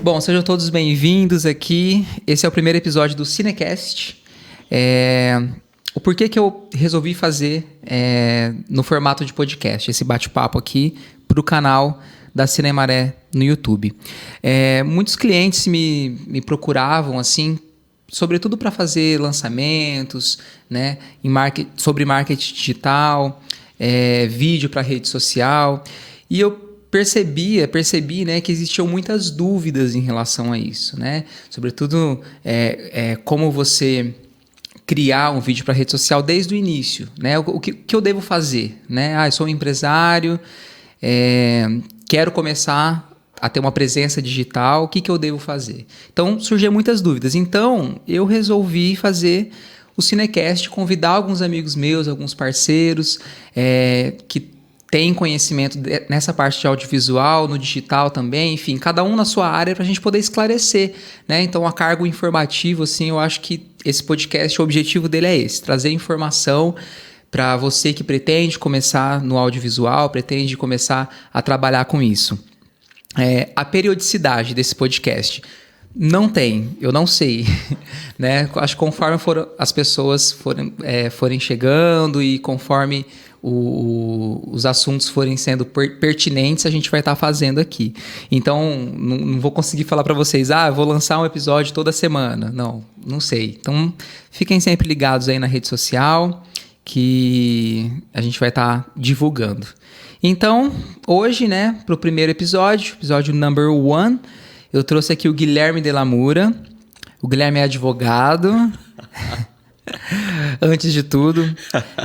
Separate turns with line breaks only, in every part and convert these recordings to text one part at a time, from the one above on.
Bom, sejam todos bem-vindos aqui. Esse é o primeiro episódio do Cinecast. O porquê que eu resolvi fazer no formato de podcast, esse bate-papo aqui para o canal da Cinemaré no YouTube. Muitos clientes me procuravam, assim, sobretudo para fazer lançamentos, né, sobre marketing digital, vídeo para rede social, e eu percebi, né, que existiam muitas dúvidas em relação a isso, né? Sobretudo como você criar um vídeo para rede social desde o início, né? O que eu devo fazer, né? Eu sou um empresário, quero começar a ter uma presença digital, o que eu devo fazer? Então, surgiam muitas dúvidas. Então, eu resolvi fazer o Cinecast, convidar alguns amigos meus, alguns parceiros que tem conhecimento nessa parte de audiovisual, no digital também, enfim, cada um na sua área para a gente poder esclarecer, né? Então, a cargo informativo, assim, eu acho que esse podcast, o objetivo dele é esse, trazer informação para você que pretende começar no audiovisual, pretende começar a trabalhar com isso. A periodicidade desse podcast não tem, eu não sei, né? Acho que conforme as pessoas forem chegando e conforme os assuntos forem sendo pertinentes, a gente vai estar fazendo aqui. Então, não vou conseguir falar para vocês, eu vou lançar um episódio toda semana. Não sei. Então, fiquem sempre ligados aí na rede social, que a gente vai estar divulgando. Então, hoje, né, para o primeiro episódio number 1, eu trouxe aqui o Guilherme de Lamura. O Guilherme é advogado. Antes de tudo,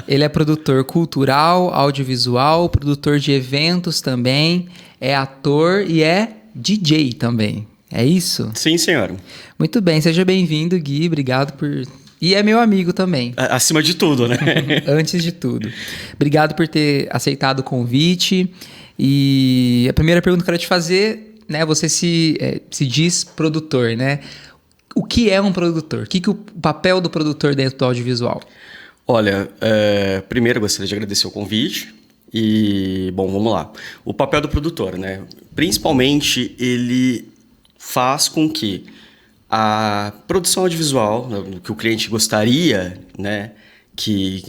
ele é produtor cultural, audiovisual, produtor de eventos também, é ator e é DJ também. É isso?
Sim, senhor.
Muito bem, seja bem-vindo, Gui. Obrigado por... E é meu amigo também.
Acima de tudo, né?
Antes de tudo. Obrigado por ter aceitado o convite. E a primeira pergunta que eu quero te fazer, né? Você se diz produtor, né? O que é um produtor? O papel do produtor dentro do audiovisual?
Olha, primeiro eu gostaria de agradecer o convite. E, bom, vamos lá. O papel do produtor, né? Principalmente, ele faz com que a produção audiovisual, que o cliente gostaria, né, que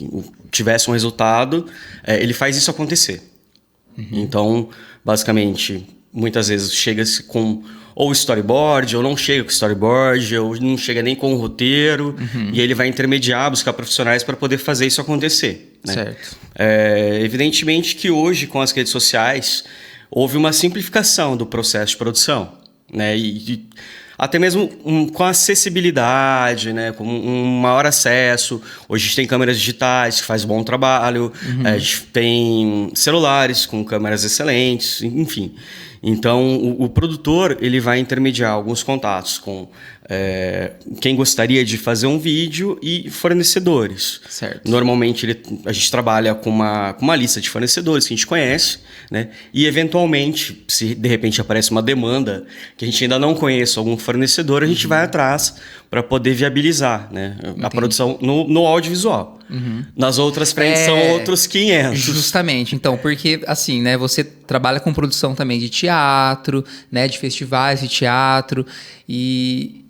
tivesse um resultado, ele faz isso acontecer. Uhum. Então, basicamente, muitas vezes chega-se com ou storyboard, ou não chega com storyboard, ou não chega nem com o roteiro, e ele vai intermediar, buscar profissionais para poder fazer isso acontecer. Né?
Certo.
Evidentemente que hoje, com as redes sociais, houve uma simplificação do processo de produção, né? E até mesmo com acessibilidade, né? Com um maior acesso. Hoje a gente tem câmeras digitais que fazem bom trabalho, a gente tem celulares com câmeras excelentes, enfim. Então, o produtor ele vai intermediar alguns contatos com quem gostaria de fazer um vídeo e fornecedores.
Certo.
Normalmente, a gente trabalha com uma lista de fornecedores que a gente conhece, né? E, eventualmente, se de repente aparece uma demanda que a gente ainda não conhece algum fornecedor, a gente vai atrás para poder viabilizar, né, a produção no audiovisual. Nas outras frentes são outros 500.
Justamente. Então, porque assim, né, você trabalha com produção também de teatro, né, de festivais de teatro, e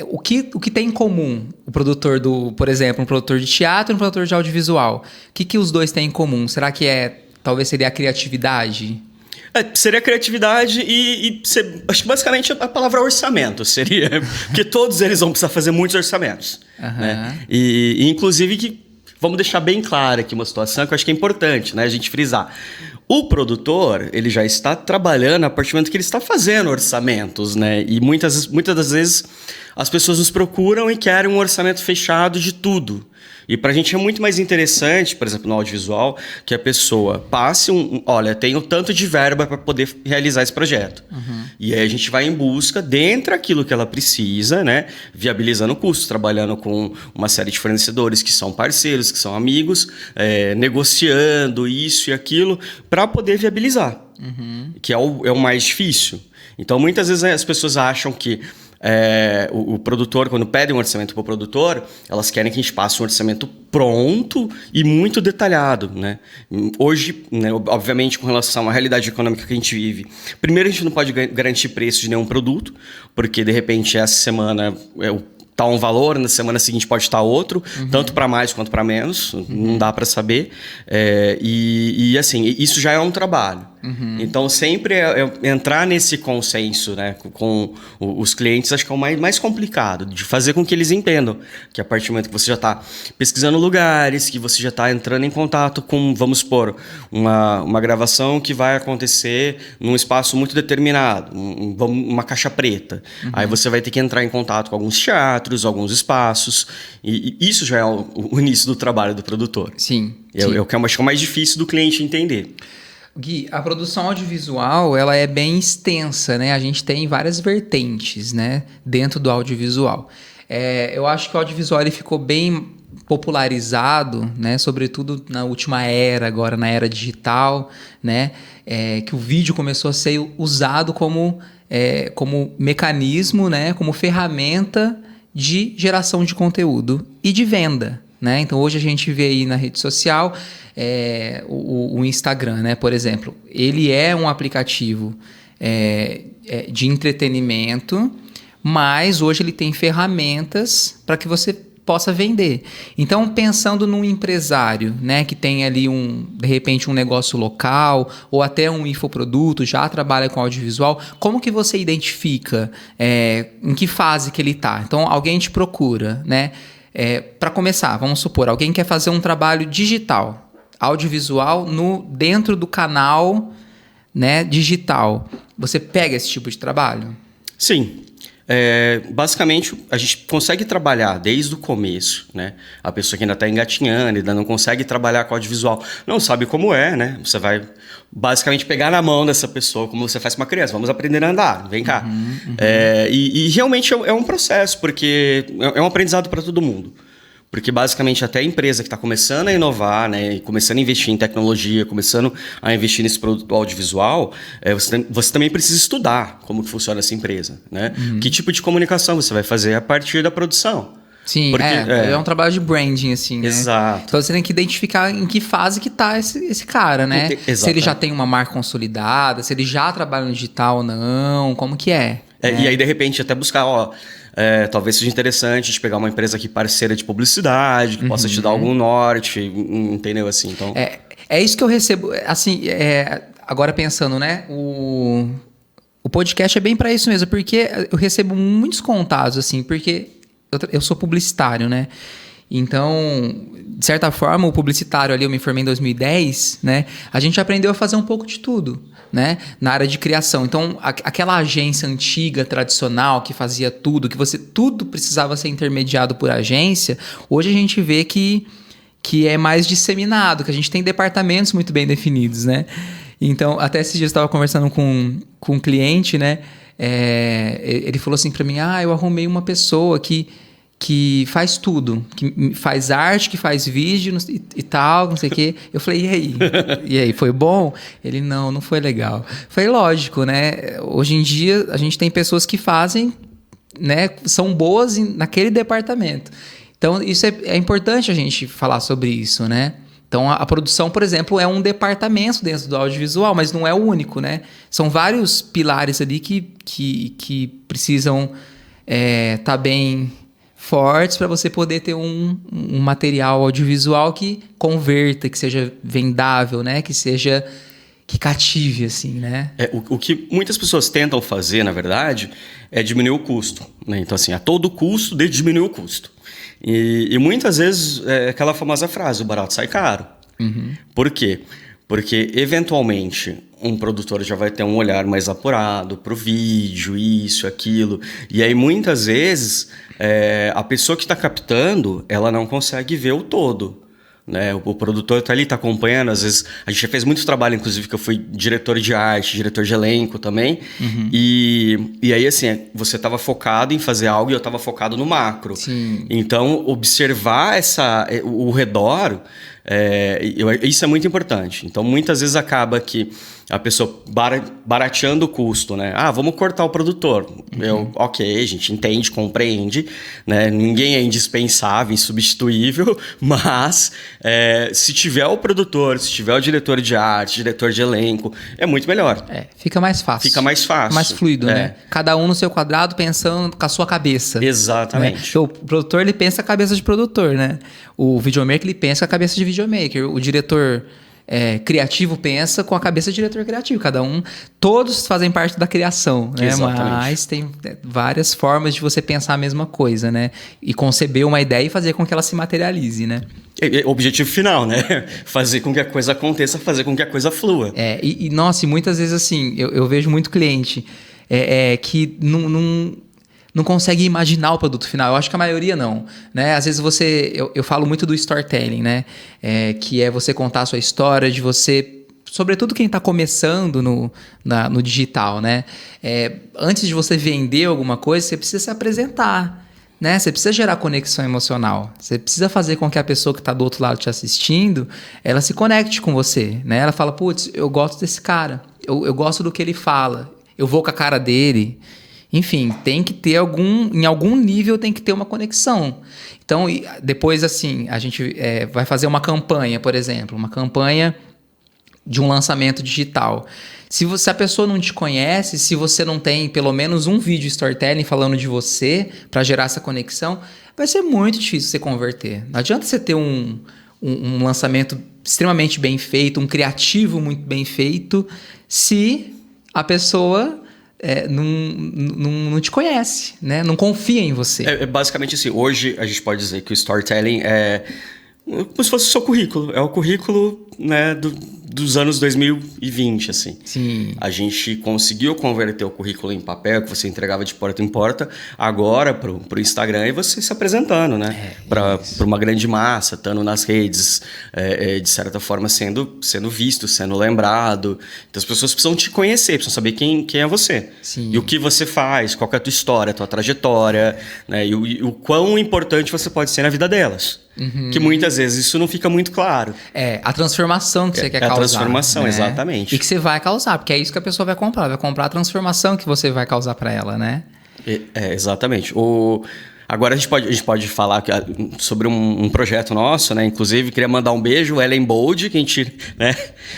o que tem em comum o produtor por exemplo, um produtor de teatro e um produtor de audiovisual? O que os dois têm em comum? Será que talvez seria a criatividade?
Seria criatividade e acho que basicamente a palavra orçamento seria, porque todos eles vão precisar fazer muitos orçamentos. Né? E inclusive que vamos deixar bem clara aqui uma situação que eu acho que é importante, né, a gente frisar. O produtor, ele já está trabalhando a partir do momento que ele está fazendo orçamentos, né? E muitas das vezes as pessoas nos procuram e querem um orçamento fechado de tudo. E pra gente é muito mais interessante, por exemplo, no audiovisual, que a pessoa passe olha, tenho tanto de verba para poder realizar esse projeto. E aí a gente vai em busca, dentro daquilo que ela precisa, né? Viabilizando custos, trabalhando com uma série de fornecedores que são parceiros, que são amigos, negociando isso e aquilo, para poder viabilizar, que é o mais difícil. Então, muitas vezes as pessoas acham que o produtor, quando pede um orçamento para o produtor, elas querem que a gente passe um orçamento pronto e muito detalhado, né? Hoje, né, obviamente, com relação à realidade econômica que a gente vive, primeiro a gente não pode garantir preço de nenhum produto, porque de repente essa semana tá um valor, na semana seguinte pode estar outro, tanto para mais quanto para menos, não dá para saber. E assim, isso já é um trabalho. Então, sempre entrar nesse consenso, né, com os clientes, acho que é o mais complicado, de fazer com que eles entendam que a partir do momento que você já está pesquisando lugares, que você já está entrando em contato com, vamos supor, uma gravação que vai acontecer num espaço muito determinado, uma caixa preta. Aí você vai ter que entrar em contato com alguns teatros, alguns espaços, e isso já é o início do trabalho do produtor.
Sim.
É o que eu acho que é o mais difícil do cliente entender.
Gui, a produção audiovisual, ela é bem extensa, né? A gente tem várias vertentes, né, dentro do audiovisual. Eu acho que o audiovisual ele ficou bem popularizado, né, sobretudo na última era, agora na era digital, né, que o vídeo começou a ser usado como mecanismo, né, como ferramenta de geração de conteúdo e de venda, né? Então hoje a gente vê aí na rede social o Instagram, né, por exemplo, ele é um aplicativo de entretenimento, mas hoje ele tem ferramentas para que você possa vender. Então, pensando num empresário, né, que tem ali de repente um negócio local ou até um infoproduto, já trabalha com audiovisual, como que você identifica em que fase que ele está? Então, alguém te procura, né? Para começar, vamos supor, alguém quer fazer um trabalho digital, audiovisual dentro do canal, né, digital. Você pega esse tipo de trabalho?
Sim. Basicamente, a gente consegue trabalhar desde o começo, né? A pessoa que ainda está engatinhando, ainda não consegue trabalhar com audiovisual, não sabe como é, né? Você vai basicamente pegar na mão dessa pessoa, como você faz com uma criança. Vamos aprender a andar, vem cá. E realmente é um processo, porque é um aprendizado para todo mundo. Porque, basicamente, até a empresa que está começando a inovar, né, começando a investir em tecnologia, começando a investir nesse produto audiovisual, você também precisa estudar como que funciona essa empresa, né? Que tipo de comunicação você vai fazer a partir da produção.
Sim, porque, é um trabalho de branding, assim, né?
Exato.
Então, você tem que identificar em que fase que está esse cara, né?
Exato.
Se ele já tem uma marca consolidada, se ele já trabalha no digital ou não, como que é. Né?
E aí, de repente, até buscar, talvez seja interessante a gente pegar uma empresa aqui parceira de publicidade, que possa te dar algum norte, entendeu? Assim, então...
É isso que eu recebo, assim, agora pensando, né? O podcast é bem para isso mesmo, porque eu recebo muitos contatos, assim, porque eu sou publicitário, né? Então, de certa forma, o publicitário ali, eu me formei em 2010, né? A gente aprendeu a fazer um pouco de tudo, né? Na área de criação. Então, aquela agência antiga, tradicional, que fazia tudo, que tudo precisava ser intermediado por agência, hoje a gente vê que é mais disseminado, que a gente tem departamentos muito bem definidos, né? Então, até esses dias eu estava conversando com um cliente, né? Ele falou assim para mim, eu arrumei uma pessoa que faz tudo, que faz arte, que faz vídeo e tal, não sei o quê. Eu falei, e aí? E aí, foi bom? Ele, não foi legal. Foi lógico, né? Hoje em dia, a gente tem pessoas que fazem, né? São boas naquele departamento. Então, isso é importante a gente falar sobre isso, né? Então, a produção, por exemplo, é um departamento dentro do audiovisual, mas não é o único, né? São vários pilares ali que precisam estar bem fortes para você poder ter um material audiovisual que converta, que seja vendável, né? Que cative, assim, né?
O que muitas pessoas tentam fazer, na verdade, é diminuir o custo, né? Então, assim, a todo custo de diminuir o custo. E muitas vezes é aquela famosa frase, o barato sai caro. Por quê? Porque, eventualmente, um produtor já vai ter um olhar mais apurado para o vídeo, isso, aquilo. E aí, muitas vezes, a pessoa que está captando, ela não consegue ver o todo. Né? O produtor está ali, está acompanhando. Às vezes, a gente já fez muito trabalho, inclusive, que eu fui diretor de arte, diretor de elenco também. E aí, assim, você estava focado em fazer algo e eu estava focado no macro.
Sim.
Então, observar o redor, isso é muito importante. Então, muitas vezes acaba que A pessoa barateando o custo, né? Ah, vamos cortar o produtor. Ok, a gente entende, compreende, né? Ninguém é indispensável, insubstituível, mas se tiver o produtor, se tiver o diretor de arte, diretor de elenco, é muito melhor.
Fica mais fácil.
Fica mais fácil.
Mais fluido, né? Cada um no seu quadrado pensando com a sua cabeça.
Exatamente.
Né? O produtor, ele pensa a cabeça de produtor, né? O videomaker, ele pensa a cabeça de videomaker. O diretor... criativo pensa com a cabeça do diretor criativo. Todos fazem parte da criação, né? Mas tem várias formas de você pensar a mesma coisa, né? E conceber uma ideia e fazer com que ela se materialize, né?
Objetivo final, né? Fazer com que a coisa aconteça, fazer com que a coisa flua.
Nossa, e muitas vezes assim, eu vejo muito cliente que não consegue imaginar o produto final. Eu acho que a maioria não, né? Às vezes eu falo muito do storytelling, né? Que é você contar a sua história, de você... Sobretudo quem está começando no digital, né? Antes de você vender alguma coisa, você precisa se apresentar, né? Você precisa gerar conexão emocional. Você precisa fazer com que a pessoa que está do outro lado te assistindo, ela se conecte com você, né? Ela fala, putz, eu gosto desse cara. Eu gosto do que ele fala. Eu vou com a cara dele... Enfim, tem que ter em algum nível tem que ter uma conexão. Então, depois assim, a gente vai fazer uma campanha, por exemplo, uma campanha de um lançamento digital. Se a pessoa não te conhece, se você não tem pelo menos um vídeo storytelling falando de você para gerar essa conexão, vai ser muito difícil você converter. Não adianta você ter um lançamento extremamente bem feito, um criativo muito bem feito, se a pessoa... não te conhece, né? Não confia em você.
Basicamente assim, hoje a gente pode dizer que o storytelling é como se fosse o seu currículo. É o currículo, né, dos anos 2020, assim.
Sim.
A gente conseguiu converter o currículo em papel, que você entregava de porta em porta, agora pro Instagram e você se apresentando, né? Para uma grande massa, estando nas redes, de certa forma sendo visto, sendo lembrado. Então as pessoas precisam te conhecer, precisam saber quem é você.
Sim.
E o que você faz, qual que é a tua história, a tua trajetória, né? E o quão importante você pode ser na vida delas. Uhum. Que muitas vezes isso não fica muito claro.
A transformação que você quer causar.
A transformação, né? Exatamente.
E que você vai causar, porque é isso que a pessoa vai comprar. Vai comprar a transformação que você vai causar para ela, né?
Exatamente. Agora a gente pode falar sobre um projeto nosso, né? Inclusive, queria mandar um beijo, o Ellen Bold, que a gente, né,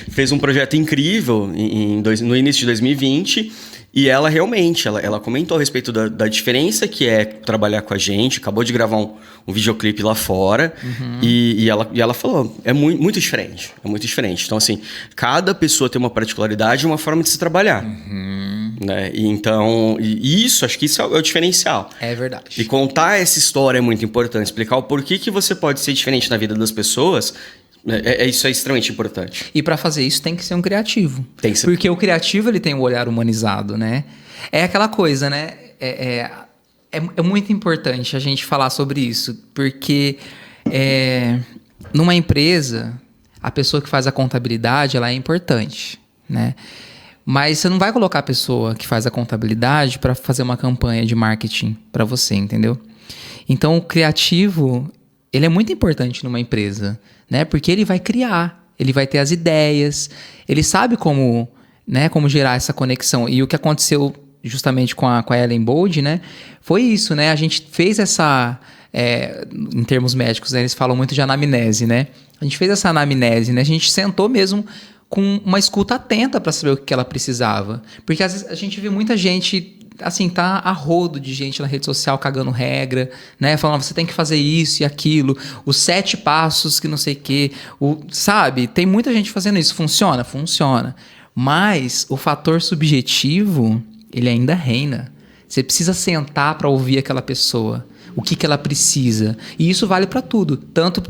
fez um projeto incrível no início de 2020. E ela realmente, ela comentou a respeito da diferença que é trabalhar com a gente. Acabou de gravar um videoclipe lá fora. Uhum. E ela falou, é muito diferente. É muito diferente. Então, assim, cada pessoa tem uma particularidade e uma forma de se trabalhar. Uhum. Né? Acho que isso é o diferencial.
É verdade.
E contar essa história é muito importante. Explicar o porquê que você pode ser diferente na vida das pessoas... Isso é extremamente importante.
E para fazer isso tem que ser um criativo.
Tem que ser.
Porque o criativo ele tem o olhar humanizado, né? É aquela coisa, né? É muito importante a gente falar sobre isso. Porque numa empresa, a pessoa que faz a contabilidade, ela é importante, né? Mas você não vai colocar a pessoa que faz a contabilidade para fazer uma campanha de marketing para você, entendeu? Então, o criativo, ele é muito importante numa empresa, né? Porque ele vai criar, ele vai ter as ideias, ele sabe como gerar essa conexão. E o que aconteceu justamente com a Ellen Bold, né? Foi isso, né? A gente fez essa... em termos médicos, né? Eles falam muito de anamnese, né? A gente fez essa anamnese, né? A gente sentou mesmo com uma escuta atenta para saber o que ela precisava. Porque às vezes a gente vê muita gente... Assim, tá a rodo de gente na rede social cagando regra, né? Falando, você tem que fazer isso e aquilo, os 7 passos que não sei o quê. Sabe? Tem muita gente fazendo isso. Funciona? Funciona. Mas o fator subjetivo, ele ainda reina. Você precisa sentar para ouvir aquela pessoa. O que ela precisa. E isso vale para tudo. Tanto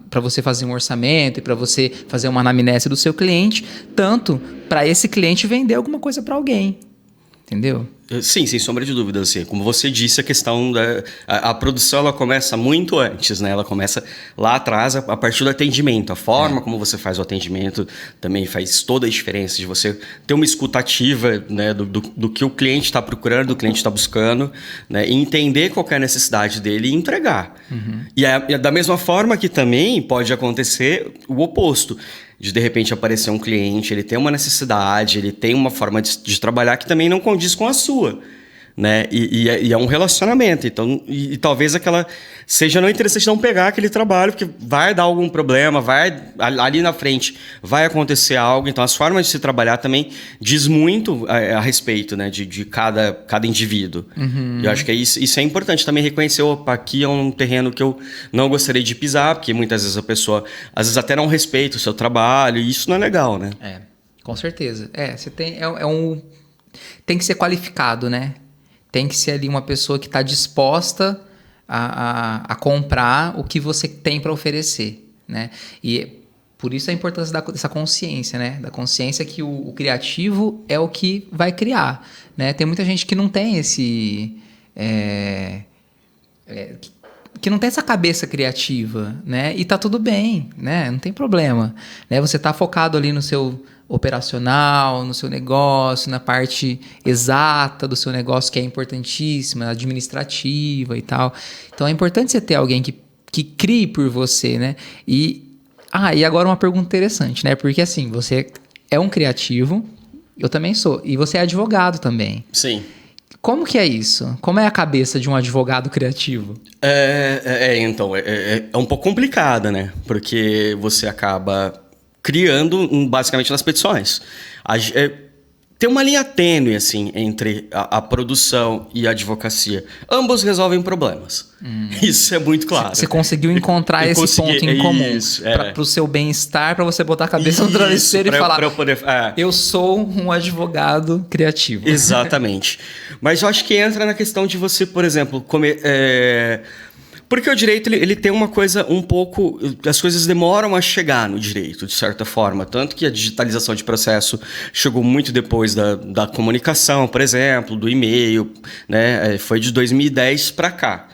para você fazer um orçamento e para você fazer uma anamnese do seu cliente, tanto para esse cliente vender alguma coisa para alguém. Entendeu?
Sim, sem sombra de dúvida. Assim, como você disse, a questão a produção ela começa muito antes, né? Ela começa lá atrás, a partir do atendimento. A forma como você faz o atendimento também faz toda a diferença de você ter uma escuta ativa, né? do que o cliente está procurando, do cliente está buscando, né? E entender qual que é a necessidade dele e entregar. E da mesma forma que também pode acontecer o oposto. De repente aparecer um cliente, ele tem uma necessidade, ele tem uma forma de trabalhar que também não condiz com a sua, né? E é um relacionamento. Então, e talvez aquela seja não interessante não pegar aquele trabalho, porque vai dar algum problema, ali na frente vai acontecer algo. Então, as formas de se trabalhar também diz muito a respeito, né? De cada indivíduo. Eu acho que isso é importante também reconhecer, opa, aqui é um terreno que eu não gostaria de pisar, porque muitas vezes a pessoa, às vezes até não respeita o seu trabalho, e isso não é legal, né?
Com certeza. Você tem, tem que ser qualificado, né? Tem que ser ali uma pessoa que está disposta a comprar o que você tem para oferecer, né? E por isso a importância dessa consciência, né? Da consciência que o criativo é o que vai criar, né? Tem muita gente que não tem que não tem essa cabeça criativa, né? E tá tudo bem, né? Não tem problema, né? Você tá focado ali no seu operacional, no seu negócio, na parte exata do seu negócio, que é importantíssima, administrativa e tal. Então é importante você ter alguém que crie por você, né? E agora uma pergunta interessante, né? Porque assim, você é um criativo, eu também sou, e você é advogado também.
Sim.
Como que é isso? Como é a cabeça de um advogado criativo?
Então, é um pouco complicada, né? Porque você acaba criando basicamente nas petições. Tem uma linha tênue, assim, entre a produção e a advocacia. Ambos resolvem problemas. Isso é muito claro.
Você conseguiu encontrar esse ponto em comum. Para o seu bem-estar, para você botar a cabeça no travesseiro e falar, eu sou um advogado criativo.
Exatamente. Mas eu acho que entra na questão de você, por exemplo, porque o direito, ele tem uma coisa um pouco... As coisas demoram a chegar no direito, de certa forma. Tanto que a digitalização de processo chegou muito depois da comunicação, por exemplo, do e-mail, né? Foi de 2010 para cá.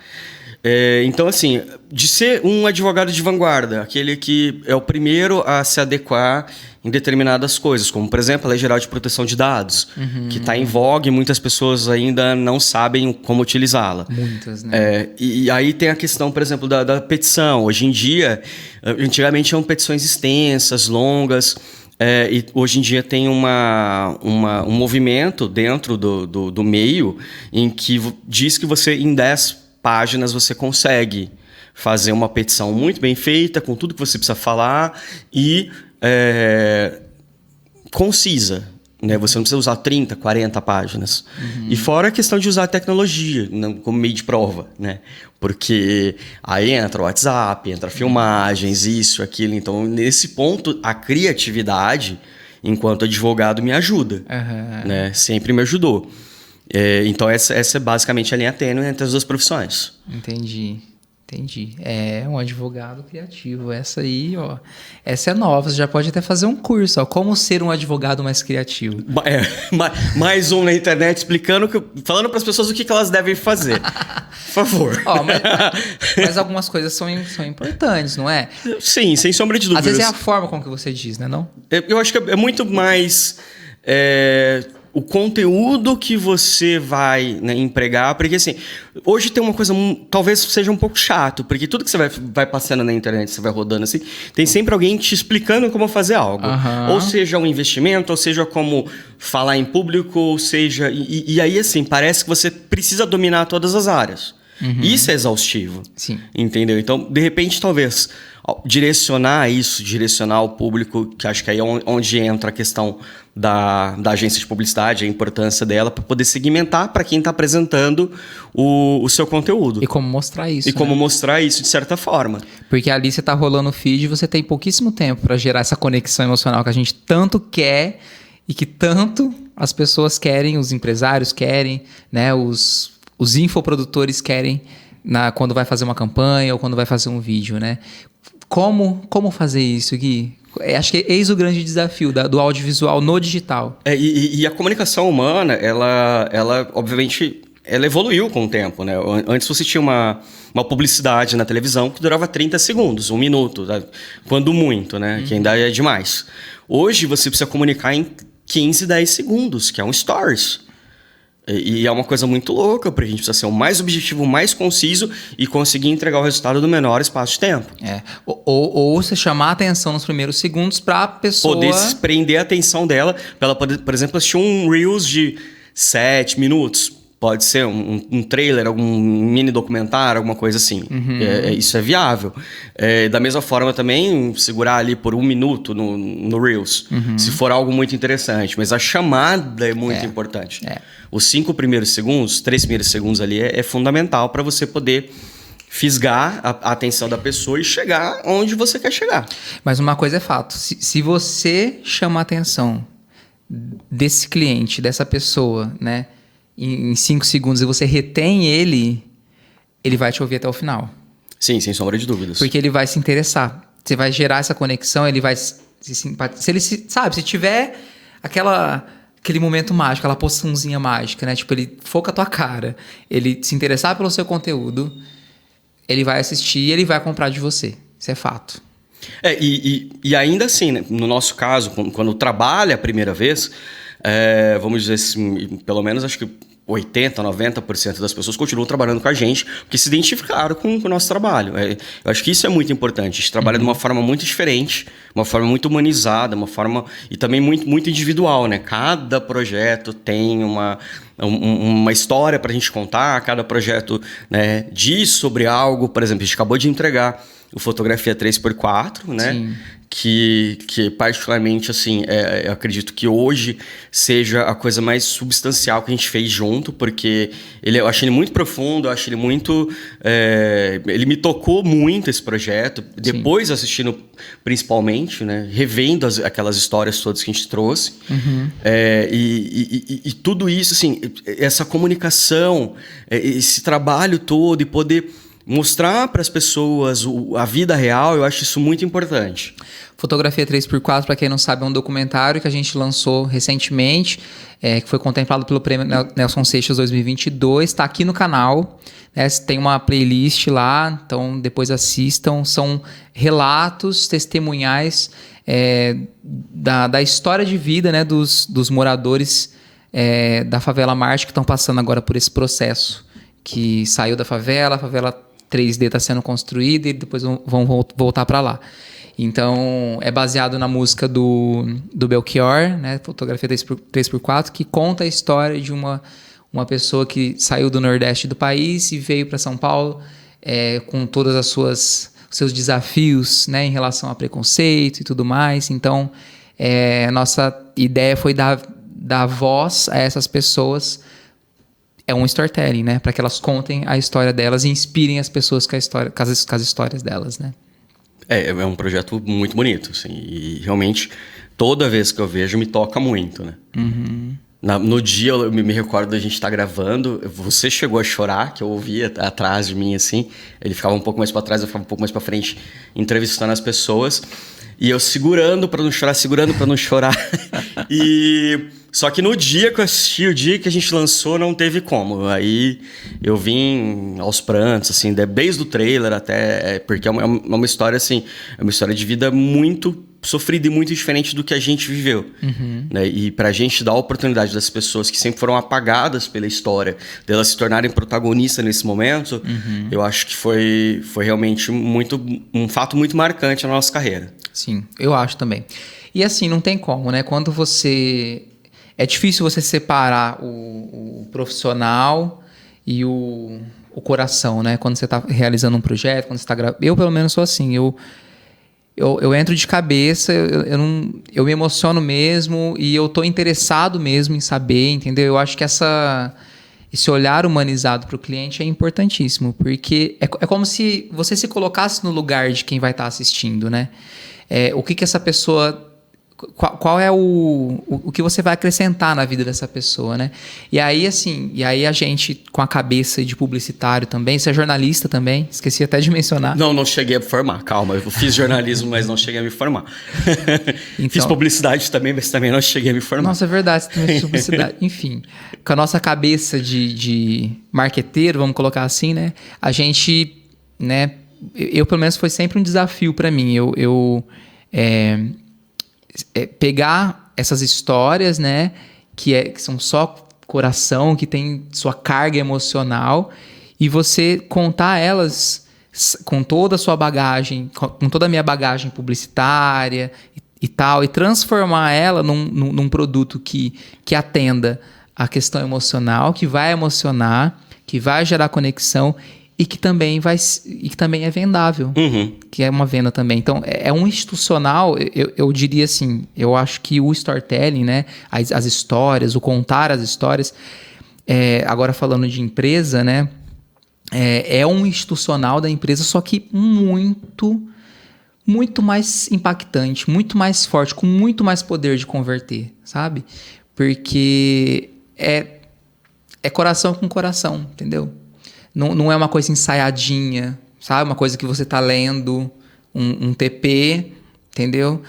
Então, assim, de ser um advogado de vanguarda, aquele que é o primeiro a se adequar em determinadas coisas, como, por exemplo, a Lei Geral de Proteção de Dados, que está em voga e muitas pessoas ainda não sabem como utilizá-la.
Muitas, né?
E aí tem a questão, por exemplo, da petição. Hoje em dia, antigamente eram petições extensas, longas, e hoje em dia tem um movimento dentro do meio em que diz que você, em 10 páginas, você consegue fazer uma petição muito bem feita, com tudo que você precisa falar e concisa, né? Você não precisa usar 30, 40 páginas. E fora a questão de usar a tecnologia como meio de prova, né? Porque aí entra o WhatsApp, entra filmagens, isso, aquilo. Então, nesse ponto, a criatividade, enquanto advogado, me ajuda. Né? Sempre me ajudou. Então, essa é basicamente a linha tênue entre as duas profissões.
Entendi. É um advogado criativo. Essa aí, ó. Essa é nova. Você já pode até fazer um curso, ó. Como ser um advogado mais criativo.
Mais um na internet explicando, falando para as pessoas o que elas devem fazer. Por favor.
Mas algumas coisas são importantes, não é?
Sim, sem sombra de dúvidas.
Às vezes é a forma com que você diz, né? Não?
Eu acho que é muito mais... o conteúdo que você vai, né, empregar, porque assim, hoje tem uma coisa, talvez seja um pouco chato, porque tudo que você vai passando na internet, você vai rodando assim, tem sempre alguém te explicando como fazer algo. Ou seja, um investimento, ou seja, como falar em público, ou seja... E aí, assim, parece que você precisa dominar todas as áreas. Isso é exaustivo.
Sim.
Entendeu? Então, de repente, talvez direcionar o público, que acho que aí é onde entra a questão da agência de publicidade, a importância dela para poder segmentar para quem está apresentando o seu conteúdo.
E como mostrar isso.
Como mostrar isso de certa forma.
Porque ali você está rolando o feed e você tem pouquíssimo tempo para gerar essa conexão emocional que a gente tanto quer e que tanto as pessoas querem, os empresários querem, né? Os infoprodutores querem quando vai fazer uma campanha ou quando vai fazer um vídeo, né? Como fazer isso, Gui? Acho que é eis o grande desafio do audiovisual no digital.
E a comunicação humana, ela obviamente, ela evoluiu com o tempo, né? Antes você tinha uma publicidade na televisão que durava 30 segundos, 1 minuto, tá? Quando muito, né? Que ainda é demais. Hoje você precisa comunicar em 15, 10 segundos, que é um stories. E é uma coisa muito louca, porque a gente precisa ser o mais objetivo, o mais conciso e conseguir entregar o resultado no menor espaço de tempo.
Ou você chamar a atenção nos primeiros segundos para a pessoa...
Poder prender a atenção dela, para ela poder, por exemplo, assistir um Reels de 7 minutos. Pode ser um trailer, algum mini documentário, alguma coisa assim. Isso é viável. Da mesma forma também, segurar ali por 1 minuto no Reels, se for algo muito interessante. Mas a chamada é muito importante. Os 5 primeiros segundos, 3 primeiros segundos ali é fundamental para você poder fisgar a atenção da pessoa e chegar onde você quer chegar.
Mas uma coisa é fato. Se você chama a atenção desse cliente, dessa pessoa, né? Em 5 segundos e você retém ele vai te ouvir até o final.
Sim, sem sombra de dúvidas.
Porque ele vai se interessar. Você vai gerar essa conexão, ele vai se simpatizar. Se ele se tiver aquele momento mágico, aquela poçãozinha mágica, né? Tipo, ele for com a tua cara, ele se interessar pelo seu conteúdo, ele vai assistir e ele vai comprar de você. Isso é fato.
E ainda assim, né? No nosso caso, quando trabalha a primeira vez, vamos dizer assim, pelo menos acho que 80%, 90% das pessoas continuam trabalhando com a gente porque se identificaram com o nosso trabalho. Eu acho que isso é muito importante. A gente trabalha de uma forma muito diferente, uma forma muito humanizada, uma forma e também muito, muito individual, né? Cada projeto tem uma história para a gente contar, cada projeto, né, diz sobre algo. Por exemplo, a gente acabou de entregar o Fotografia 3x4, né? Sim. Que particularmente, assim, eu acredito que hoje seja a coisa mais substancial que a gente fez junto, porque eu achei ele muito profundo, eu achei ele muito... ele me tocou muito, esse projeto, depois assistindo principalmente, né? Revendo aquelas histórias todas que a gente trouxe. E tudo isso, assim, essa comunicação, esse trabalho todo e poder... mostrar para as pessoas a vida real, eu acho isso muito importante.
Fotografia 3x4, para quem não sabe, é um documentário que a gente lançou recentemente, que foi contemplado pelo Prêmio Nelson Seixas 2022, está aqui no canal, né? Tem uma playlist lá, então depois assistam. São relatos testemunhais da história de vida, né, dos moradores da favela Marte que estão passando agora por esse processo, que saiu da favela, a favela 3D está sendo construída e depois vão voltar para lá. Então, é baseado na música do Belchior, né? Fotografia 3x4, que conta a história de uma pessoa que saiu do Nordeste do país e veio para São Paulo com todas os seus desafios, né, em relação a preconceito e tudo mais. Então, nossa ideia foi dar voz a essas pessoas. É um storytelling, né? Para que elas contem a história delas e inspirem as pessoas com as histórias delas, né?
É um projeto muito bonito, assim, e realmente toda vez que eu vejo me toca muito, né? No dia eu me recordo da gente estar gravando, você chegou a chorar, que eu ouvia atrás de mim, assim, ele ficava um pouco mais para trás, eu ficava um pouco mais para frente, entrevistando as pessoas, e eu segurando para não chorar, Só que no dia que eu assisti, o dia que a gente lançou, não teve como. Aí eu vim aos prantos, assim, desde o trailer até... Porque é uma história, assim... É uma história de vida muito sofrida e muito diferente do que a gente viveu. Né? E pra gente dar a oportunidade das pessoas que sempre foram apagadas pela história, delas se tornarem protagonistas nesse momento, eu acho que foi realmente um fato muito marcante na nossa carreira.
Sim, eu acho também. E assim, não tem como, né? Quando você... É difícil você separar o profissional e o coração, né? Quando você está realizando um projeto, quando você está gravando. Eu, pelo menos, sou assim. Eu entro de cabeça, eu me emociono mesmo e eu estou interessado mesmo em saber, entendeu? Eu acho que esse olhar humanizado para o cliente é importantíssimo, porque é como se você se colocasse no lugar de quem vai estar assistindo, né? O que essa pessoa... qual é o que você vai acrescentar na vida dessa pessoa, né? E aí, assim, a gente, com a cabeça de publicitário também, você é jornalista também, esqueci até de mencionar.
Não cheguei a me formar, calma, eu fiz jornalismo, mas não cheguei a me formar. Então, fiz publicidade também, mas também não cheguei a me formar.
Nossa, é verdade, você também fez publicidade. Enfim, com a nossa cabeça de marqueteiro, vamos colocar assim, né? A gente, né? Eu pelo menos, foi sempre um desafio para mim. Pegar essas histórias, né, que são só coração, que tem sua carga emocional, e você contar elas com toda a sua bagagem, com toda a minha bagagem publicitária e tal, e transformar ela num produto que atenda a questão emocional, que vai emocionar, que vai gerar conexão e que também é vendável, que é uma venda também. Então, é um institucional, eu diria assim, eu acho que o storytelling, né, as histórias, o contar as histórias, agora falando de empresa, né, é um institucional da empresa, só que muito mais impactante, muito mais forte, com muito mais poder de converter, sabe? Porque é coração com coração, entendeu? Não é uma coisa ensaiadinha, sabe? Uma coisa que você tá lendo, um TP, entendeu?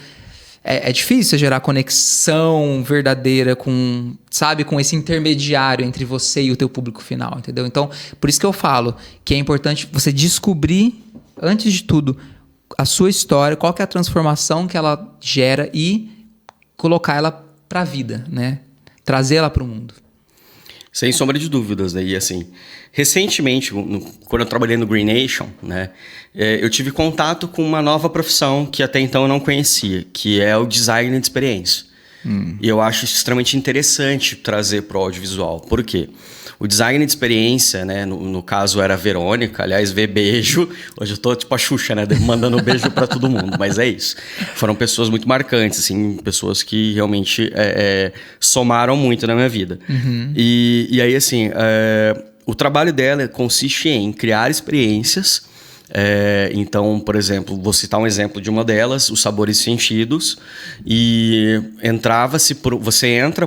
É difícil você gerar conexão verdadeira com esse intermediário entre você e o teu público final, entendeu? Então, por isso que eu falo que é importante você descobrir, antes de tudo, a sua história, qual que é a transformação que ela gera e colocar ela pra vida, né? Trazer ela pro mundo.
Sem sombra de dúvidas, né? E assim, recentemente, quando eu trabalhei no Green Nation, né, eu tive contato com uma nova profissão que até então eu não conhecia, que é o design de experiência. E eu acho extremamente interessante trazer para o audiovisual. Por quê? O design de experiência, né, no caso era a Verônica, aliás, beijo. Hoje eu tô tipo a Xuxa, né, mandando beijo para todo mundo, mas é isso. Foram pessoas muito marcantes, assim, pessoas que realmente somaram muito na minha vida. E aí, assim, o trabalho dela consiste em criar experiências. Então, por exemplo, vou citar um exemplo de uma delas, os Sabores Sentidos, e você entra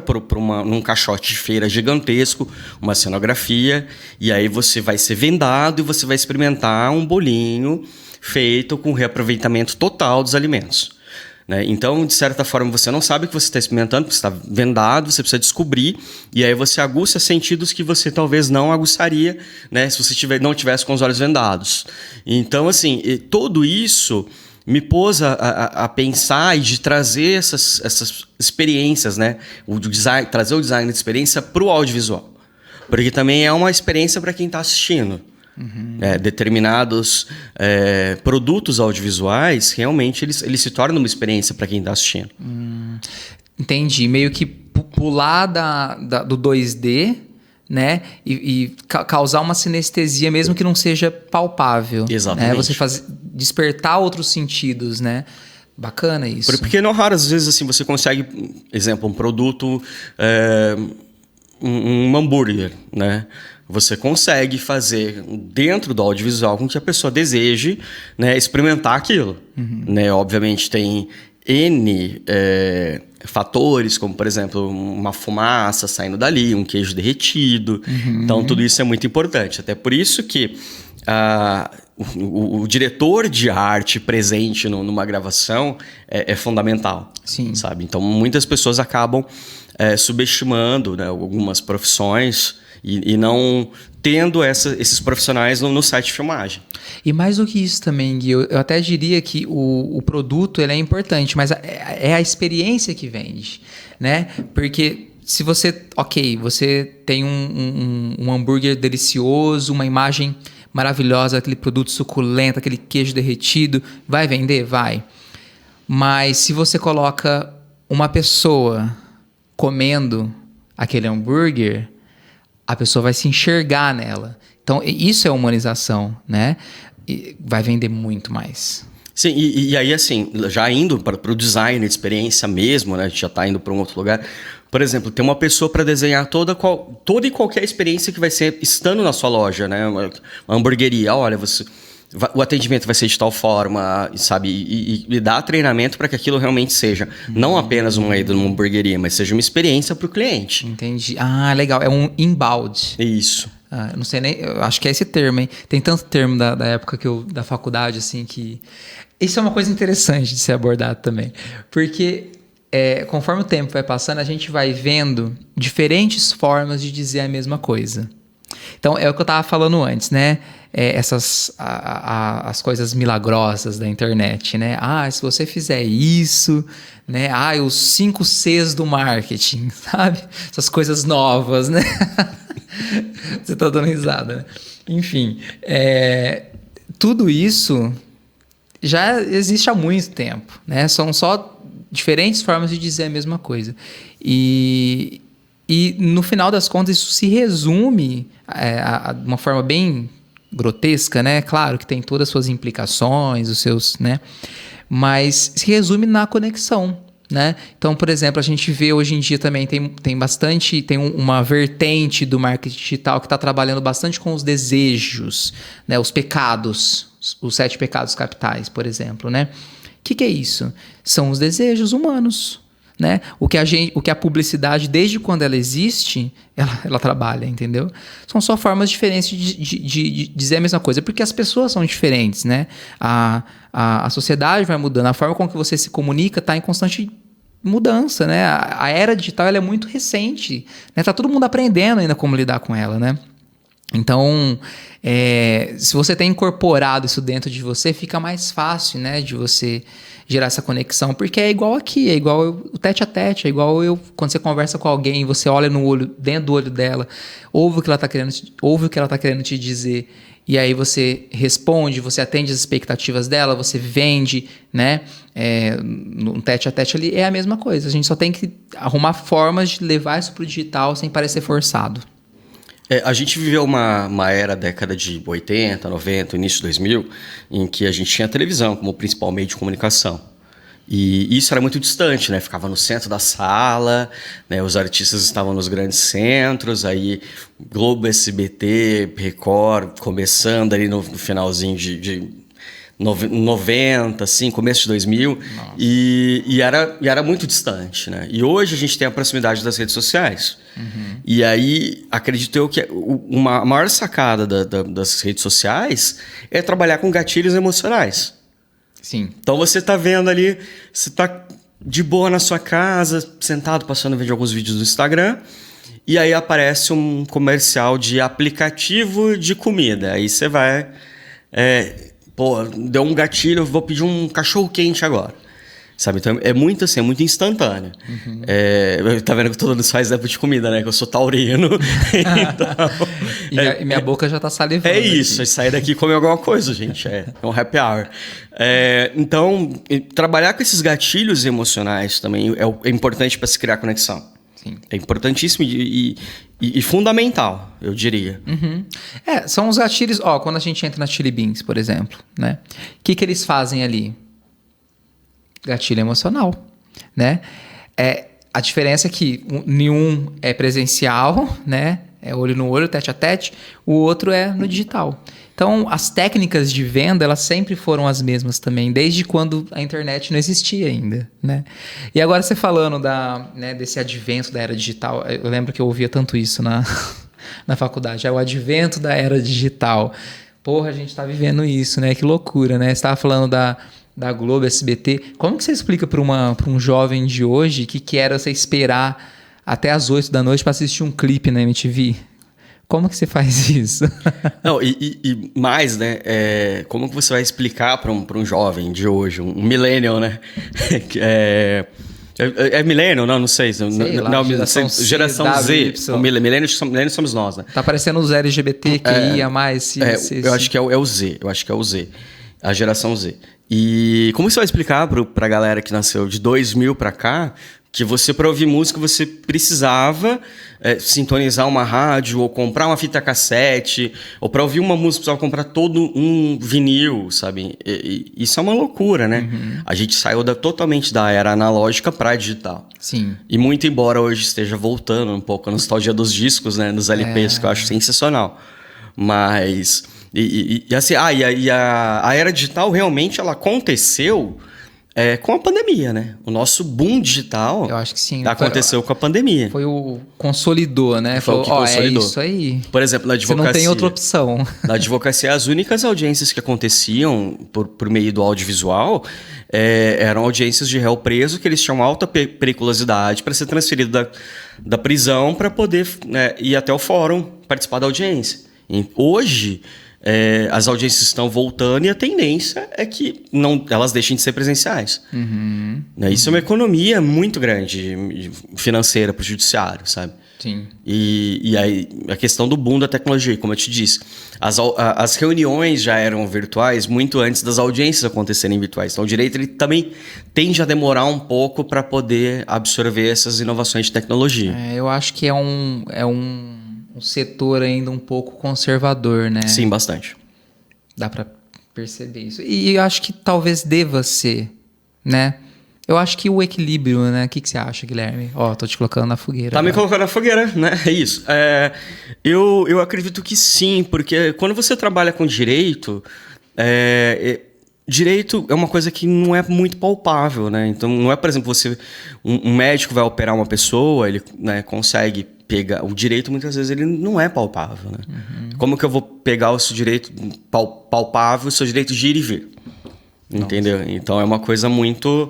num caixote de feira gigantesco, uma cenografia, e aí você vai ser vendado e você vai experimentar um bolinho feito com reaproveitamento total dos alimentos. Né? Então, de certa forma, você não sabe o que você está experimentando, porque você está vendado, você precisa descobrir, e aí você aguça sentidos que você talvez não aguçaria, né, se você não tivesse com os olhos vendados. Então, assim, tudo isso me pôs a pensar e de trazer essas experiências, né, trazer o design de experiência para o audiovisual, porque também é uma experiência para quem está assistindo. Determinados produtos audiovisuais, realmente eles se tornam uma experiência para quem está assistindo.
Entendi. Meio que pular do 2D, né? E causar uma sinestesia, mesmo que não seja palpável.
Exatamente.
Né? Você despertar outros sentidos, né? Bacana isso.
Porque não raras vezes assim, você consegue, exemplo, um produto, um hambúrguer, né? Você consegue fazer dentro do audiovisual com que a pessoa deseje, né, experimentar aquilo. Né? Obviamente tem N fatores, como por exemplo uma fumaça saindo dali, um queijo derretido. Então tudo isso é muito importante. Até por isso que o diretor de arte presente numa gravação é fundamental.
Sim.
Sabe? Então muitas pessoas acabam subestimando, né, algumas profissões e não tendo esses profissionais no set de filmagem. E
mais do que isso também, Gui, eu até diria que o produto ele é importante, mas é a experiência que vende, né? Porque se você tem um hambúrguer delicioso, uma imagem maravilhosa, aquele produto suculento, aquele queijo derretido, vai vender? Vai. Mas se você coloca uma pessoa comendo aquele hambúrguer, a pessoa vai se enxergar nela. Então, isso é humanização, né? E vai vender muito mais.
Sim, e aí, assim, já indo para o design de experiência mesmo, né? A gente já está indo para um outro lugar. Por exemplo, tem uma pessoa para desenhar toda e qualquer experiência que vai ser estando na sua loja, né? Uma hamburgueria. Olha, o atendimento vai ser de tal forma, sabe? E dar treinamento para que aquilo realmente seja não apenas uma ida numa hamburgueria, mas seja uma experiência para o cliente.
Entendi. Ah, legal. É um inbound.
Isso.
Eu não sei nem... Eu acho que é esse termo, hein? Tem tanto termo da época da faculdade, assim, que... Isso é uma coisa interessante de ser abordado também. Porque conforme o tempo vai passando, a gente vai vendo diferentes formas de dizer a mesma coisa. Então, é o que eu estava falando antes, né? As coisas milagrosas da internet, né? Se você fizer isso, né? Os 5 Cs do marketing, sabe? Essas coisas novas, né? Você tá dando risada, né? Enfim, tudo isso já existe há muito tempo, né? São só diferentes formas de dizer a mesma coisa. E no final das contas, isso se resume de uma forma bem grotesca, né? Claro que tem todas as suas implicações, os seus, né? Mas se resume na conexão, né? Então, por exemplo, a gente vê hoje em dia também tem uma vertente do marketing digital que está trabalhando bastante com os desejos, né? Os pecados, os 7 pecados capitais, por exemplo, né? O que é isso? São os desejos humanos, né? O que a publicidade, desde quando ela existe, ela trabalha, entendeu? São só formas diferentes de dizer a mesma coisa, porque as pessoas são diferentes, né? A sociedade vai mudando, a forma com que você se comunica está em constante mudança, né? A era digital ela é muito recente, né? Tá todo mundo aprendendo ainda como lidar com ela, né? Então, se você tem incorporado isso dentro de você, fica mais fácil, né, de você gerar essa conexão, porque é igual aqui, é igual o tete a tete, é igual quando você conversa com alguém, você olha no olho, dentro do olho dela, ouve o que ela está querendo te dizer, e aí você responde, você atende as expectativas dela, você vende, né? No tete a tete ali é a mesma coisa. A gente só tem que arrumar formas de levar isso para o digital sem parecer forçado.
A gente viveu uma era, década de 80, 90, início de 2000, em que a gente tinha a televisão como principal meio de comunicação. E isso era muito distante, né? Ficava no centro da sala, né? Os artistas estavam nos grandes centros, aí Globo, SBT, Record, começando ali no finalzinho de 90, assim, começo de 2000, e era muito distante, né? E hoje a gente tem a proximidade das redes sociais. Uhum. E aí, acredito eu que a maior sacada das redes sociais é trabalhar com gatilhos emocionais.
Sim.
Então você tá vendo ali, você tá de boa na sua casa, sentado, passando alguns vídeos do Instagram, e aí aparece um comercial de aplicativo de comida. Aí você vai... deu um gatilho, eu vou pedir um cachorro quente agora. Sabe? Então é muito assim, é muito instantâneo. Uhum. Tá vendo que todo mundo faz exemplo de comida, né? Que eu sou taurino. Então,
e minha boca já tá salivando.
É isso, aqui. Sair daqui e comer alguma coisa, gente. É um happy hour. Então, trabalhar com esses gatilhos emocionais também é importante para se criar conexão. Sim. É importantíssimo e fundamental, eu diria.
Uhum. São os gatilhos... quando a gente entra na Chili Beans, por exemplo, né? O que eles fazem ali? Gatilho emocional, né? A diferença é que nenhum é presencial, né? É olho no olho, tete a tete. O outro é no digital. Então, as técnicas de venda, elas sempre foram as mesmas também, desde quando a internet não existia ainda, né? E agora você falando desse advento da era digital, eu lembro que eu ouvia tanto isso na faculdade, o advento da era digital. Porra, a gente tá vivendo isso, né? Que loucura, né? Você estava falando da Globo, SBT. Como que você explica para um jovem de hoje que era você esperar até as 8 da noite para assistir um clipe na MTV? Como que você faz isso?
Não, e mais, né? Como que você vai explicar para um jovem de hoje, um millennial, né? millennial? Não sei. Geração Z. Millennial somos nós, né?
Tá parecendo os LGBT que ia mais...
Eu acho que é o Z. Eu acho que é o Z. A geração Z. E como você vai explicar pra galera que nasceu de 2000 pra cá que você, para ouvir música, você precisava sintonizar uma rádio ou comprar uma fita cassete, ou para ouvir uma música precisava comprar todo um vinil, sabe? Isso é uma loucura, né? Uhum. A gente saiu totalmente da era analógica para digital.
Sim.
E muito embora hoje esteja voltando um pouco a nostalgia dos discos, né? Dos LPs, que eu acho sensacional. Mas... Assim, a era digital realmente ela aconteceu com a pandemia, né? O nosso boom digital,
eu acho que sim,
aconteceu com a pandemia.
Foi o consolidou, né?
Foi o que consolidou.
É isso aí.
Por exemplo, na advocacia...
Você não tem outra opção.
Na advocacia, as únicas audiências que aconteciam por meio do audiovisual eram audiências de réu preso, que eles tinham alta periculosidade para ser transferido da prisão para poder, né, ir até o fórum participar da audiência. Hoje... as audiências estão voltando e a tendência é que elas deixem de ser presenciais. Né? Isso é uma economia muito grande financeira para o judiciário, sabe?
Sim.
E aí, a questão do boom da tecnologia, como eu te disse, as reuniões já eram virtuais muito antes das audiências acontecerem virtuais. Então, o direito ele também tende a demorar um pouco para poder absorver essas inovações de tecnologia.
Eu acho que é um setor ainda um pouco conservador, né?
Sim, bastante.
Dá para perceber isso. E eu acho que talvez deva ser, né? Eu acho que o equilíbrio, né? O que você acha, Guilherme? Tô te colocando na fogueira.
Tá me colocando na fogueira, né? É isso. Eu acredito que sim, porque quando você trabalha com direito, direito é uma coisa que não é muito palpável, né? Então, não é, por exemplo, um médico vai operar uma pessoa, ele, né, consegue pegar... O direito, muitas vezes, ele não é palpável, né? Como que eu vou pegar o seu direito palpável, o seu direito de ir e vir? Entendeu? Então, é uma coisa muito...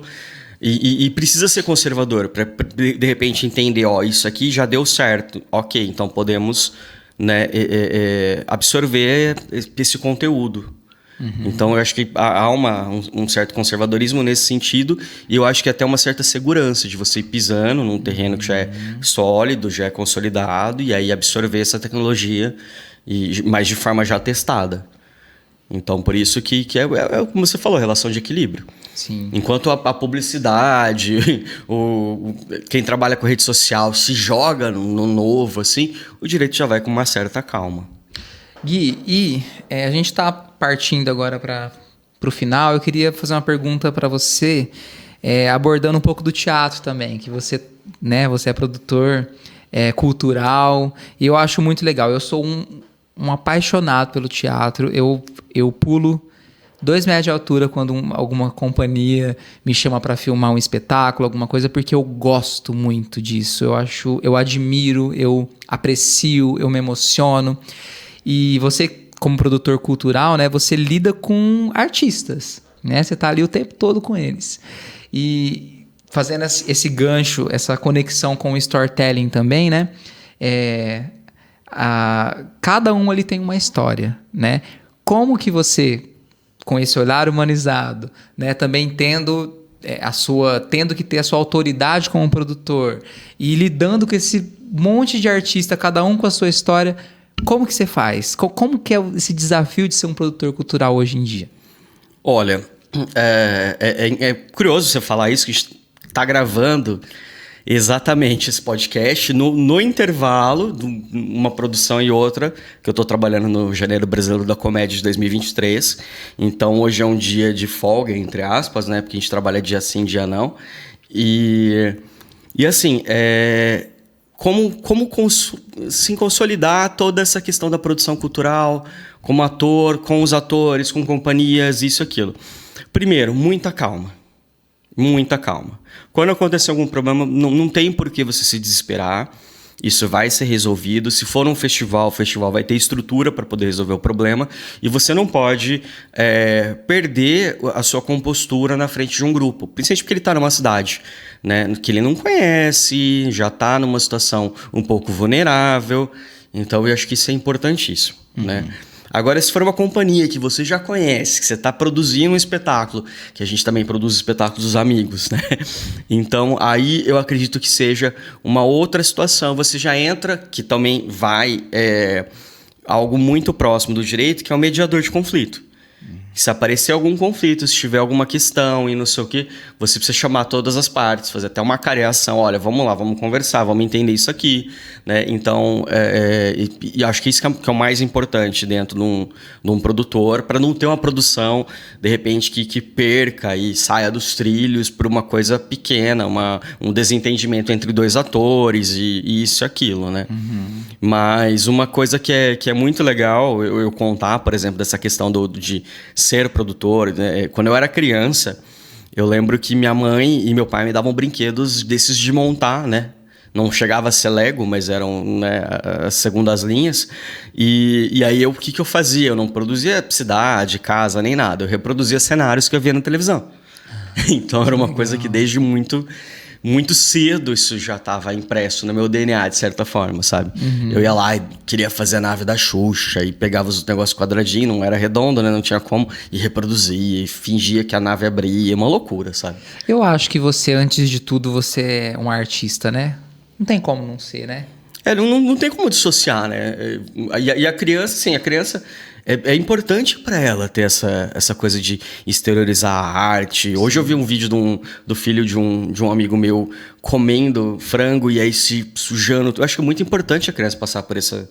E precisa ser conservador para, de repente, entender, isso aqui já deu certo. Ok, então podemos, né, absorver esse conteúdo. Então, eu acho que há um certo conservadorismo nesse sentido, e eu acho que até uma certa segurança de você ir pisando num terreno que já é sólido, já é consolidado, e aí absorver essa tecnologia, mas de forma já testada. Então, por isso que como você falou, relação de equilíbrio.
Sim.
Enquanto a publicidade, quem trabalha com rede social se joga no novo, assim, o direito já vai com uma certa calma.
Gui, a gente está partindo agora para o final. Eu queria fazer uma pergunta para você, abordando um pouco do teatro também, que você, né, você é produtor cultural, e eu acho muito legal. Eu sou um apaixonado pelo teatro. Eu pulo 2 metros de altura quando alguma companhia me chama para filmar um espetáculo, alguma coisa, porque eu gosto muito disso. Eu admiro, eu aprecio, eu me emociono. E você, como produtor cultural, né, você lida com artistas, né? Você está ali o tempo todo com eles. E fazendo esse gancho, essa conexão com o storytelling também, né? Cada um ali tem uma história, né? Como que você, com esse olhar humanizado, né, também tendo que ter a sua autoridade como produtor e lidando com esse monte de artista, cada um com a sua história, como que você faz? Como que é esse desafio de ser um produtor cultural hoje em dia?
Olha, é curioso você falar isso, que a gente está gravando exatamente esse podcast no intervalo de uma produção e outra, que eu estou trabalhando no Janeiro Brasileiro da Comédia de 2023. Então, hoje é um dia de folga, entre aspas, né? Porque a gente trabalha dia sim, dia não. E assim, como se consolidar toda essa questão da produção cultural, como ator, com os atores, com companhias, isso e aquilo. Primeiro, muita calma. Muita calma. Quando acontecer algum problema, não tem por que você se desesperar. Isso vai ser resolvido. Se for um festival, o festival vai ter estrutura para poder resolver o problema. E você não pode perder a sua compostura na frente de um grupo. Principalmente porque ele está numa cidade, né, que ele não conhece, já está numa situação um pouco vulnerável. Então, eu acho que isso é importantíssimo, né? Agora, se for uma companhia que você já conhece, que você está produzindo um espetáculo, que a gente também produz espetáculos dos amigos, né? Então, aí eu acredito que seja uma outra situação. Você já entra, que também vai algo muito próximo do direito, que é o mediador de conflito. Se aparecer algum conflito, se tiver alguma questão e não sei o que, você precisa chamar todas as partes, fazer até uma careação. Olha, vamos lá, vamos conversar, vamos entender isso aqui, né? Então, e acho que isso que é o mais importante dentro de um produtor, para não ter uma produção, de repente, que perca e saia dos trilhos por uma coisa pequena, um desentendimento entre dois atores e isso e aquilo, né? Mas uma coisa que é muito legal eu contar, por exemplo, dessa questão de ser produtor, né? Quando eu era criança, eu lembro que minha mãe e meu pai me davam brinquedos desses de montar, né? Não chegava a ser Lego, mas eram, né, segundo as linhas. E aí, o que eu fazia? Eu não produzia cidade, casa, nem nada. Eu reproduzia cenários que eu via na televisão. Então, era uma coisa que desde muito cedo isso já estava impresso no meu DNA, de certa forma, sabe? Eu ia lá e queria fazer a nave da Xuxa e pegava os negócios quadradinhos, não era redondo, né? Não tinha como, e reproduzia, e fingia que a nave abria, uma loucura, sabe?
Eu acho que você, antes de tudo, você é um artista, né? Não tem como não ser, né?
Não tem como dissociar, né? E a criança, sim, a criança... É importante para ela ter essa coisa de exteriorizar a arte. Sim. Hoje eu vi um vídeo do filho de um amigo meu comendo frango e aí se sujando. Eu acho que é muito importante a criança passar por essa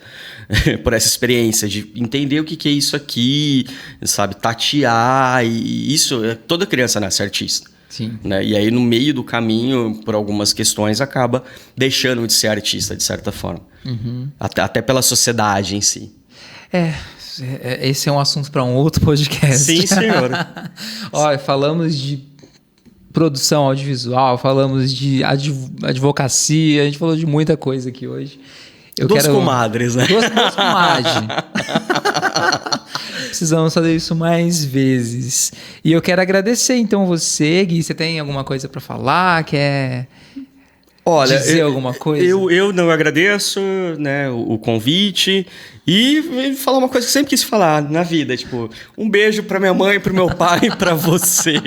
experiência de entender o que é isso aqui, sabe? Tatear, e isso... Toda criança nasce artista.
Sim.
Né? E aí, no meio do caminho, por algumas questões, acaba deixando de ser artista, de certa forma. Até pela sociedade em si.
Esse é um assunto para um outro podcast.
Sim, senhor.
Olha, falamos de produção audiovisual, falamos de advocacia, a gente falou de muita coisa aqui hoje.
Duas comadres, né?
Duas comadres. Precisamos fazer isso mais vezes. E eu quero agradecer, então, você, Gui. Você tem alguma coisa para falar? Quer dizer alguma coisa?
Eu não agradeço, né, o convite e falar uma coisa que eu sempre quis falar na vida. Tipo, um beijo para minha mãe, para meu pai e para você.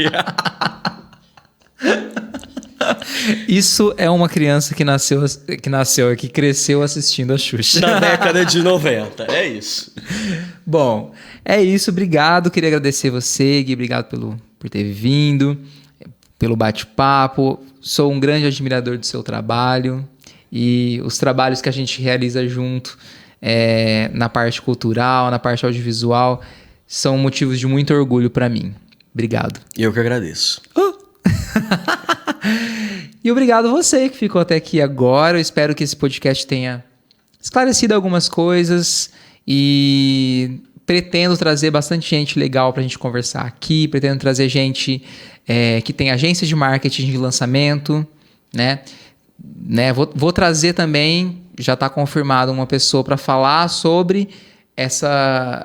Isso é uma criança que cresceu assistindo a Xuxa.
Na década de 90, é isso.
Bom, é isso, obrigado. Queria agradecer você, Gui, obrigado por ter vindo, pelo bate-papo. Sou um grande admirador do seu trabalho e os trabalhos que a gente realiza junto na parte cultural, na parte audiovisual, são motivos de muito orgulho para mim. Obrigado.
Eu que agradeço.
E obrigado você que ficou até aqui agora. Eu espero que esse podcast tenha esclarecido algumas coisas e pretendo trazer bastante gente legal pra gente conversar aqui. Pretendo trazer gente que tem agência de marketing de lançamento, né? Vou trazer também, já está confirmado, uma pessoa para falar sobre essa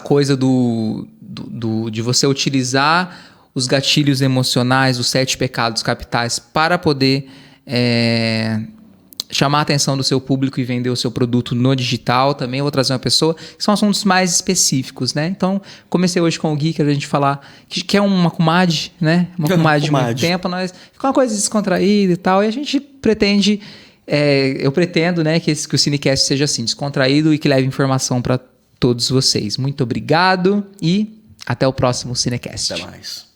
coisa de você utilizar os gatilhos emocionais, os 7 pecados capitais, para poder chamar a atenção do seu público e vender o seu produto no digital. Também eu vou trazer uma pessoa, que são assuntos mais específicos, né? Então, comecei hoje com o Gui, que a gente falar, que é uma comadre, né? Uma comadre de muito tempo, fica uma coisa descontraída e tal, e a gente pretende, eu pretendo, né, que o Cinecast seja assim, descontraído e que leve informação para todos vocês. Muito obrigado e até o próximo Cinecast.
Até mais.